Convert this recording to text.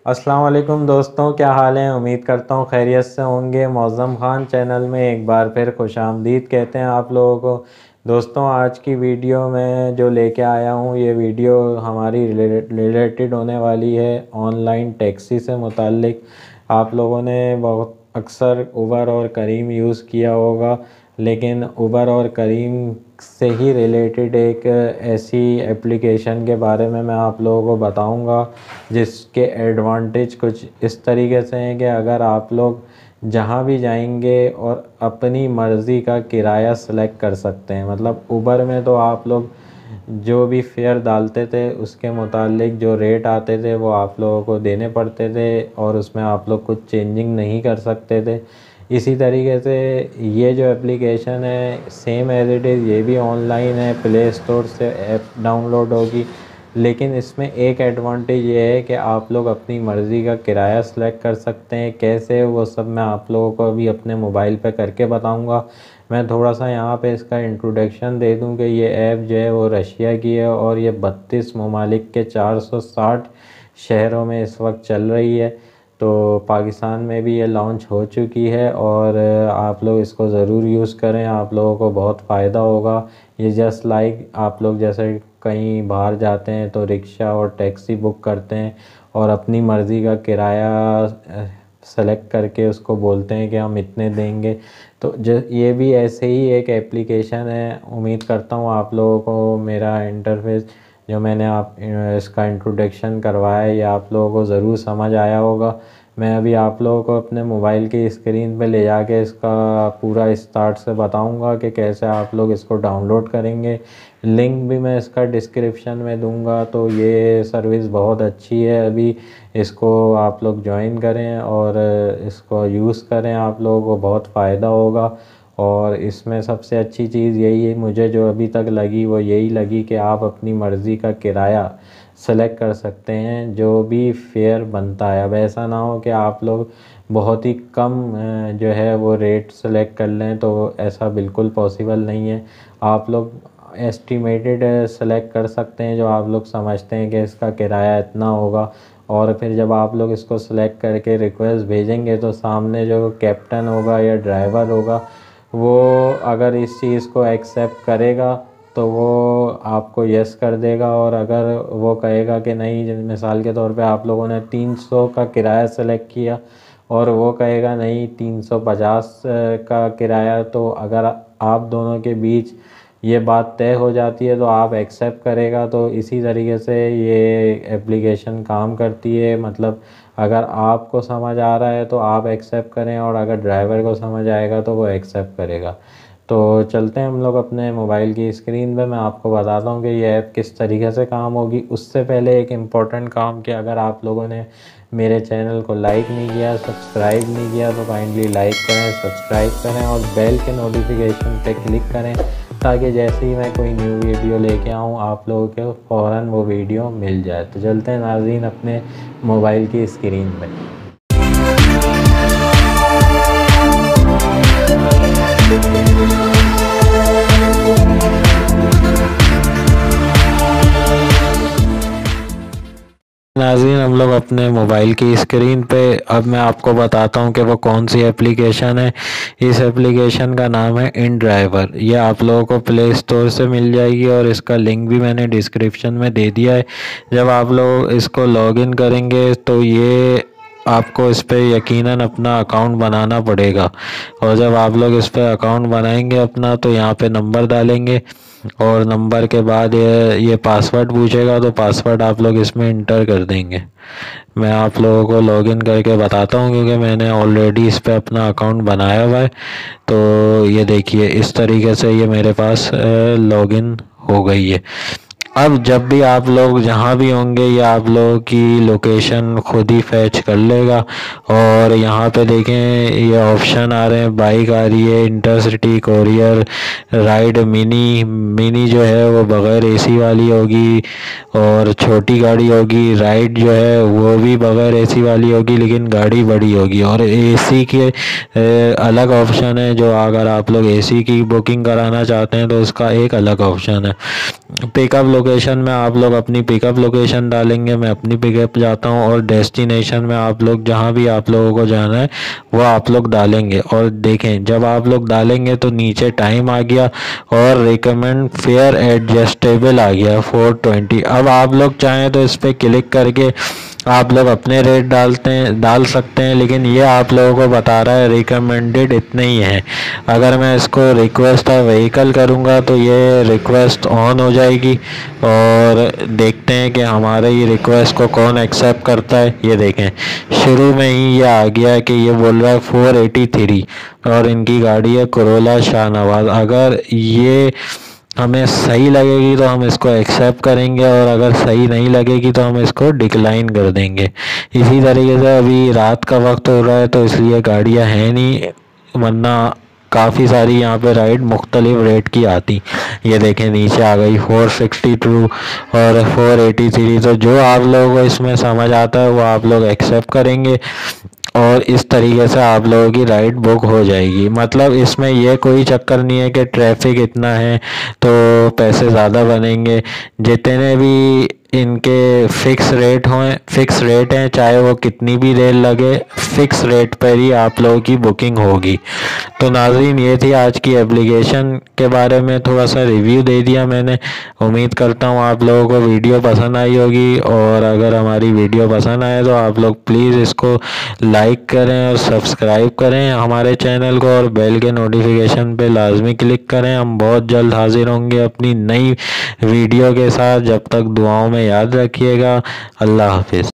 अस्सलाम वालेकुम दोस्तों, क्या हाल है। उम्मीद करता हूँ खैरियत से होंगे। मौज़म ख़ान चैनल में एक बार फिर खुशामदीद कहते हैं आप लोगों को। दोस्तों, आज की वीडियो में जो लेके आया हूँ, ये वीडियो हमारी रिलेटेड होने वाली है ऑनलाइन टैक्सी से मुताल्लिक़। आप लोगों ने बहुत अक्सर उबर और करीम यूज़ किया होगा, लेकिन उबर और करीम से ही रिलेटेड एक ऐसी एप्लीकेशन के बारे में मैं आप लोगों को बताऊंगा जिसके एडवांटेज कुछ इस तरीके से हैं कि अगर आप लोग जहां भी जाएंगे और अपनी मर्ज़ी का किराया सेलेक्ट कर सकते हैं। मतलब उबर में तो आप लोग जो भी फेयर डालते थे उसके मुतालिक जो रेट आते थे वो आप लोगों को देने पड़ते थे और उसमें आप लोग कुछ चेंजिंग नहीं कर सकते थे। इसी तरीके से ये जो एप्लीकेशन है सेम एज इट इज़ ये भी ऑनलाइन है, प्ले स्टोर से ऐप डाउनलोड होगी। लेकिन इसमें एक एडवांटेज ये है कि आप लोग अपनी मर्ज़ी का किराया सेलेक्ट कर सकते हैं। कैसे, वो सब मैं आप लोगों को अभी अपने मोबाइल पे करके बताऊंगा। मैं थोड़ा सा यहाँ पे इसका इंट्रोडक्शन दे दूँ कि ये ऐप जो है वो रशिया की है और ये 32 ममालिक के 460 शहरों में इस वक्त चल रही है। तो पाकिस्तान में भी ये लॉन्च हो चुकी है और आप लोग इसको ज़रूर यूज़ करें, आप लोगों को बहुत फ़ायदा होगा। ये जस्ट लाइक आप लोग जैसे कहीं बाहर जाते हैं तो रिक्शा और टैक्सी बुक करते हैं और अपनी मर्ज़ी का किराया सेलेक्ट करके उसको बोलते हैं कि हम इतने देंगे। तो ये भी ऐसे ही एक एप्लीकेशन है। उम्मीद करता हूँ आप लोगों को मेरा इंटरफेस जो मैंने इसका इंट्रोडक्शन करवाया है ये आप लोगों को ज़रूर समझ आया होगा। मैं अभी आप लोगों को अपने मोबाइल की स्क्रीन पे ले जाके इसका पूरा स्टार्ट से बताऊंगा कि कैसे आप लोग इसको डाउनलोड करेंगे। लिंक भी मैं इसका डिस्क्रिप्शन में दूंगा। तो ये सर्विस बहुत अच्छी है, अभी इसको आप लोग ज्वाइन करें और इसको यूज़ करें, आप लोगों को बहुत फ़ायदा होगा। और इसमें सबसे अच्छी चीज़ यही है, मुझे जो अभी तक लगी वो यही लगी कि आप अपनी मर्ज़ी का किराया सेलेक्ट कर सकते हैं जो भी फेयर बनता है। अब ऐसा ना हो कि आप लोग बहुत ही कम जो है वो रेट सेलेक्ट कर लें, तो ऐसा बिल्कुल पॉसिबल नहीं है। आप लोग एस्टिमेटेड सेलेक्ट कर सकते हैं जो आप लोग समझते हैं कि इसका किराया इतना होगा। और फिर जब आप लोग इसको सेलेक्ट करके रिक्वेस्ट भेजेंगे तो सामने जो कैप्टन होगा या ड्राइवर होगा वो अगर इस चीज़ को एक्सेप्ट करेगा तो वो आपको यस कर देगा। और अगर वो कहेगा कि नहीं, मिसाल के तौर पे आप लोगों ने 300 का किराया सेलेक्ट किया और वो कहेगा नहीं 350 का किराया, तो अगर आप दोनों के बीच ये बात तय हो जाती है तो आप एक्सेप्ट करेगा। तो इसी तरीके से ये एप्लीकेशन काम करती है। मतलब अगर आपको समझ आ रहा है तो आप एक्सेप्ट करें और अगर ड्राइवर को समझ आएगा तो वो एक्सेप्ट करेगा। तो चलते हैं हम लोग अपने मोबाइल की स्क्रीन पे, मैं आपको बताता हूँ कि ये ऐप किस तरीके से काम होगी। उससे पहले एक इम्पॉर्टेंट काम कि अगर आप लोगों ने मेरे चैनल को लाइक नहीं किया, सब्सक्राइब नहीं किया तो काइंडली लाइक करें, सब्सक्राइब करें और बेल के नोटिफिकेशन पे क्लिक करें ताकि जैसे ही मैं कोई न्यू वीडियो लेके आऊँ आप लोगों को फ़ौरन वो वीडियो मिल जाए। तो चलते हैं नाज़रीन अपने मोबाइल की स्क्रीन पे। नाज़रीन हम लोग अपने मोबाइल की स्क्रीन पे, अब मैं आपको बताता हूँ कि वो कौन सी एप्लीकेशन है। इस एप्लीकेशन का नाम है इन ड्राइवर। ये आप लोगों को प्ले स्टोर से मिल जाएगी और इसका लिंक भी मैंने डिस्क्रिप्शन में दे दिया है। जब आप लोग इसको लॉगिन करेंगे तो ये आपको इस पर यकीनन अपना अकाउंट बनाना पड़ेगा। और जब आप लोग इस पर अकाउंट बनाएंगे अपना तो यहाँ पे नंबर डालेंगे और नंबर के बाद ये पासवर्ड पूछेगा तो पासवर्ड आप लोग इसमें इंटर कर देंगे। मैं आप लोगों को लॉगिन करके बताता हूँ क्योंकि मैंने ऑलरेडी इस पर अपना अकाउंट बनाया हुआ है। तो ये देखिए इस तरीके से ये मेरे पास लॉगिन हो गई है। अब जब भी आप लोग जहाँ भी होंगे ये आप लोगों की लोकेशन खुद ही फैच कर लेगा। और यहाँ पे देखें ये ऑप्शन आ रहे हैं, बाइक आ रही है, इंटरसिटी, कोरियर, राइड, मिनी जो है वो बग़ैर एसी वाली होगी और छोटी गाड़ी होगी। राइड जो है वो भी बग़ैर एसी वाली होगी लेकिन गाड़ी बड़ी होगी। और एसी के अलग ऑप्शन है, जो अगर आप लोग एसी की बुकिंग कराना चाहते हैं तो उसका एक अलग ऑप्शन है। पिकअप लोकेशन में आप लोग अपनी पिकअप लोकेशन डालेंगे, मैं अपनी पिकअप जाता हूँ, और डेस्टिनेशन में आप लोग जहाँ भी आप लोगों को जाना है वो आप लोग डालेंगे। और देखें जब आप लोग डालेंगे तो नीचे टाइम आ गया और रिकमेंड फेयर एडजस्टेबल आ गया 420। अब आप लोग चाहें तो इस पर क्लिक करके आप लोग अपने रेट डाल सकते हैं, लेकिन ये आप लोगों को बता रहा है रिकमेंडेड इतने ही है। अगर मैं इसको रिक्वेस्ट ऑफ व्हीकल करूँगा तो ये रिक्वेस्ट ऑन हो जाएगी, और देखते हैं कि हमारे ये रिक्वेस्ट को कौन एक्सेप्ट करता है। ये देखें शुरू में ही ये आ गया कि ये बोल रहा है 483, और इनकी गाड़ी है कोरोला शाहनवाज। अगर ये हमें सही लगेगी तो हम इसको एक्सेप्ट करेंगे, और अगर सही नहीं लगेगी तो हम इसको डिक्लाइन कर देंगे। इसी तरीके से अभी रात का वक्त हो रहा है तो इसलिए गाड़ियां हैं नहीं, वरना काफ़ी सारी यहाँ पे राइड मुख्तलिफ रेट की आती। ये देखें नीचे आ गई 462 और 483। तो जो आप लोगों को इसमें समझ आता है वो आप लोग एक्सेप्ट करेंगे, और इस तरीके से आप लोगों की राइड बुक हो जाएगी। मतलब इसमें यह कोई चक्कर नहीं है कि ट्रैफिक इतना है तो पैसे ज़्यादा बनेंगे। जितने भी इनके फिक्स रेट हैं, चाहे वो कितनी भी देर लगे, फिक्स रेट पर ही आप लोगों की बुकिंग होगी। तो नाज़रीन ये थी आज की एप्लीकेशन के बारे में थोड़ा सा रिव्यू दे दिया मैंने। उम्मीद करता हूँ आप लोगों को वीडियो पसंद आई होगी, और अगर हमारी वीडियो पसंद आए तो आप लोग प्लीज़ इसको लाइक करें और सब्सक्राइब करें हमारे चैनल को, और बेल के नोटिफिकेशन पे लाजमी क्लिक करें। हम बहुत जल्द हाजिर होंगे अपनी नई वीडियो के साथ। जब तक दुआओं में याद रखिएगा। अल्लाह हाफिज़।